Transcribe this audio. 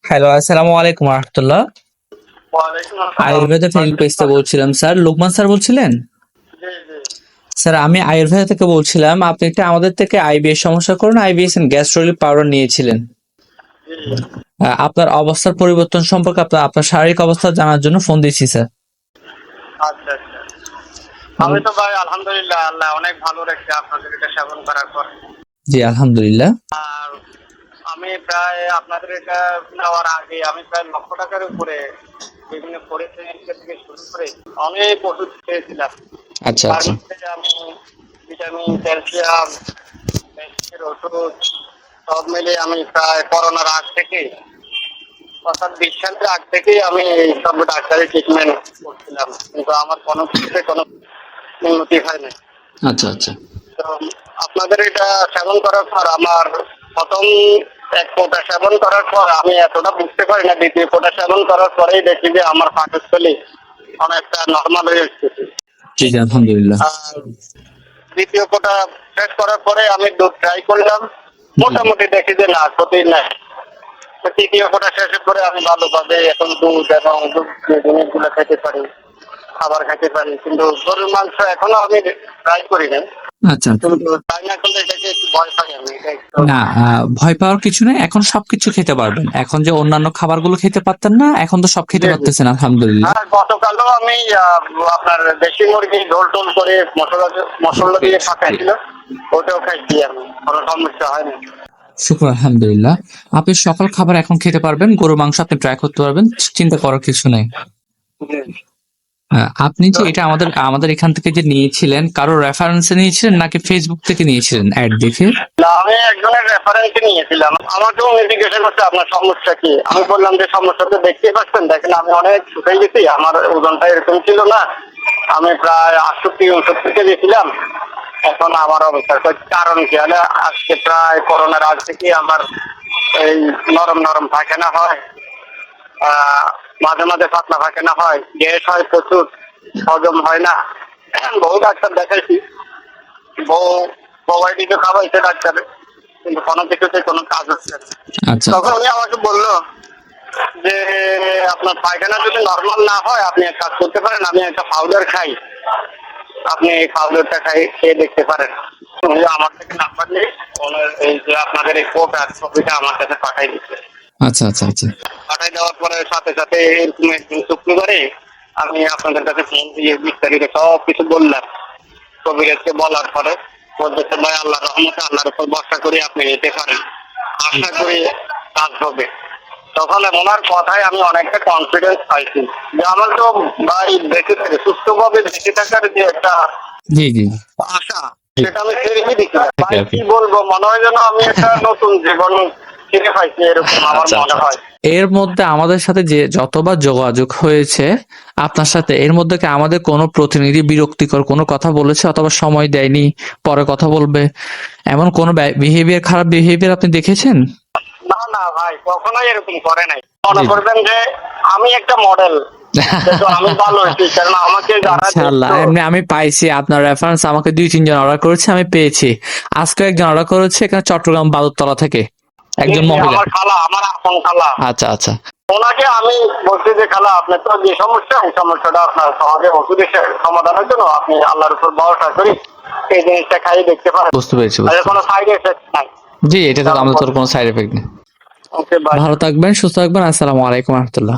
Hello, আসসালামু আলাইকুম রহমতুল্লাহ। ওয়ালাইকুম আসসালাম। আয়ুর্বেদা ফেসবুক পেজ থেকে বলছিলাম স্যার। লোকমান স্যার বলছিলেন? জি, জি, স্যার, আমি আয়ুর্বেদা থেকে বলছিলাম। আপনি একটা আমাদের থেকে আইবিএস সমস্যা করুন আইবিএস এন্ড গ্যাস্ট্রোলিক পাউডার নিয়েছিলেন। জি। আপনার অবস্থার পরিবর্তন সম্পর্কে আপনার আপনার শারীরিক অবস্থা জানার জন্য ফোন দিয়েছি স্যার। আচ্ছা, আচ্ছা। আমি তো ভাই আলহামদুলিল্লাহ আল্লাহ অনেক ভালো রেখেছে আপনাদের এটা সেবন করার পর। জি, আলহামদুলিল্লাহ। আর আমি প্রায় আপনাদের এটা নেওয়ার আগে আমি প্রায় ৳1,00,000 উপরে বিভিন্ন পরিশ্রম থেকে শুরু করে অনেক ওষুধ খেয়েছিলাম। আচ্ছা তার আচ্ছা। মধ্যে আমি ভিটামিন, ক্যালসিয়াম, মেডিসিনের ওষুধ সব মিলে আমি প্রায় করোনার আগ থেকে অর্থাৎ 20 সালের আগ থেকেই আমি এই সব ডাক্তারি ট্রিটমেন্ট করছিলাম, কিন্তু আমার কোনো কিছুতে কোনো উন্নতি হয় নাই। আচ্ছা আচ্ছা। তো আপনাদের এটা সেবন করার পর আমার প্রথম এক ফোঁটা সেবন করার পর আমি এতটা বুঝতে পারি না, দ্বিতীয় ফোঁটা সেবন করার পরেই দেখি যে আমার পাকস্থলী অনেকটা নর্মাল হয়ে এসেছে। জি জি, আলহামদুলিল্লাহ। আর দ্বিতীয় ফোঁটা শেষ করার পরে আমি দুধ ট্রাই করলাম, মোটামুটি দেখি যে না, ক্ষতি নাই। তো তৃতীয় ফোঁটা শেষের পরে আমি ভালোভাবে এখন দুধ এবং দুধ জিনিসগুলো খেতে পারি, খাবার খেতে পারি, কিন্তু গরুর মাংস এখনো আমি ট্রাই করি না। আচ্ছা আচ্ছা। কিন্তু ট্রাই না করলে এটাকে একটু ভয় পাই আমি, এটা একটু। না, ভয় পাওয়ার কিছু নেই। এখন সবকিছু খেতে পারবেন। এখন যে অন্যান্য খাবারগুলো খেতে পারতেন না, এখন তো সব খেতে জি, জি। পারতেছেন আলহামদুলিল্লাহ। হ্যাঁ, গতকালও আমি আপনার দেশি মুরগি ঝোল টোল করে মশলা মশলা দিয়ে পাকাইছিল, ওটাও খাইছি আমি, কোনো সমস্যা হয়নি। শুকর আলহামদুলিল্লাহ। আপনি সকল খাবার এখন খেতে পারবেন। গরু মাংস আপনি ট্রাই করতে পারবেন। চিন্তা করার কিছু নেই। জি। আপনি তো যে এটা আমাদের আমাদের এখান থেকে যে নিয়েছিলেন, কারো রেফারেন্সে নিয়েছিলেন নাকি ফেসবুক থেকে নিয়েছিলেন অ্যাড দেখে? না, আমি একজনের রেফারেন্সে নিয়েছিলাম। আমাকেও উনি জিজ্ঞাসা করছে আপনার সমস্যা কি। আমি বললাম যে সমস্যা তো দেখতেই পাচ্ছেন, দেখেন আমি অনেক শুকাই গেছি, আমার ওজনটা এরকম ছিল না, আমি প্রায় 68-69 কেজি ছিলাম, এখন আমার অবস্থা। কারণ কি, মানে আজকে প্রায় করোনার আগ থেকে আমার এই নরম নরম পায়খানা হয়, মাঝে মাঝে পাতলা পায়খানা হয়, গ্যাস হয় প্রচুর, হজম হয় না। বহু ডাক্তার দেখাইছি, বউ প্রোভাইডিতে খাওয়াইছে ডাক্তার, কিন্তু কোনো কিছুতে কোনো কাজ হচ্ছে না। আচ্ছা তখন উনি আমাকে বললো যে আপনার পায়খানা যদি নর্মাল না হয় আপনি এক কাজ করতে পারেন, আমি একটা পাউডার খাই, আপনি এই পাউডারটা খেয়ে দেখতে পারেন। উনি আমার থেকে নাম্বার নিয়ে ওনার এই যে আপনাদের এই কোড আর ছবিটা আমার কাছে পাঠাই দিচ্ছে। আচ্ছা আচ্ছা আচ্ছা। পাঠাই দেওয়ার পরে সাথে সাথে এরকম একদিন শুক্রবারে আমি আপনাদের কাছে ফোন দিয়ে বিস্তারিত সব কিছু বললাম। কবিরাজকে বলার পরে বলতেছে ভাই আল্লাহর রহমতে আল্লাহর উপর ভরসা করে আপনি যেতে পারেন, আশা করি কাজ হবে। তখন ওনার কথায় আমি অনেকটা কনফিডেন্স পাইছি যে আমার তো ভাই বেঁচে থাকে, সুস্থভাবে বেঁচে থাকার যে একটা জি জি। আশা, সেটা আমি ছেড়েই দিচ্ছি না। ভাই ওকে। কি বলবো, মনে হয় যেন আমি একটা নতুন জীবন ফিরে পাইছি, এরকম আমার আচ্ছা মনে আচ্ছা হয়। আচ্ছা। এর মধ্যে আমাদের সাথে যে যতবার যোগাযোগ হয়েছে আপনার সাথে, এর মধ্যে কি আমাদের কোনো প্রতিনিধি বিরক্তিকর কোনো কথা বলেছে অথবা সময় দেয়নি, পরে কথা বলবে, এমন কোনো বিহেভিয়ার, খারাপ বিহেভিয়ার আপনি দেখেছেন? না না ভাই, কখনোই এরকম করে নাই। মনে জি জি। করবেন যে আমি একটা মডেল, কিন্তু আমি ভালো হয়েছি, কারণ আমাকে যারা ইনশাআল্লাহ। দেখতো। এমনি আমি পাইছি আপনার রেফারেন্স, আমাকে 2-3 জন অর্ডার করেছে, আমি পেয়েছি। আজকে একজন অর্ডার করেছে এখানে চট্টগ্রাম বাদুরতলা থেকে, একজন মহিলা। আমার খালা, আমার আপন খালা, আচ্ছা আচ্ছা। ওনাকে আমি বলছি যে খালা আপনার তো যে সমস্যা, এই সমস্যাটা আপনার সমাজে ওষুধের সমাধানের জন্য আপনি আল্লাহর উপর ভরসা করি এই জিনিসটা খাইয়ে দেখতে পারেন, বুঝতে পেরেছি আর বুঝতে কোনো পেরেছি। সাইড এফেক্ট নাই। জি, এটা তো আমাদের তোর কোনো সাইড এফেক্ট নেই। ওকে, বাই। ভালো থাকবেন, সুস্থ থাকবেন। আসসালামু আলাইকুম রহমতুল্লাহ।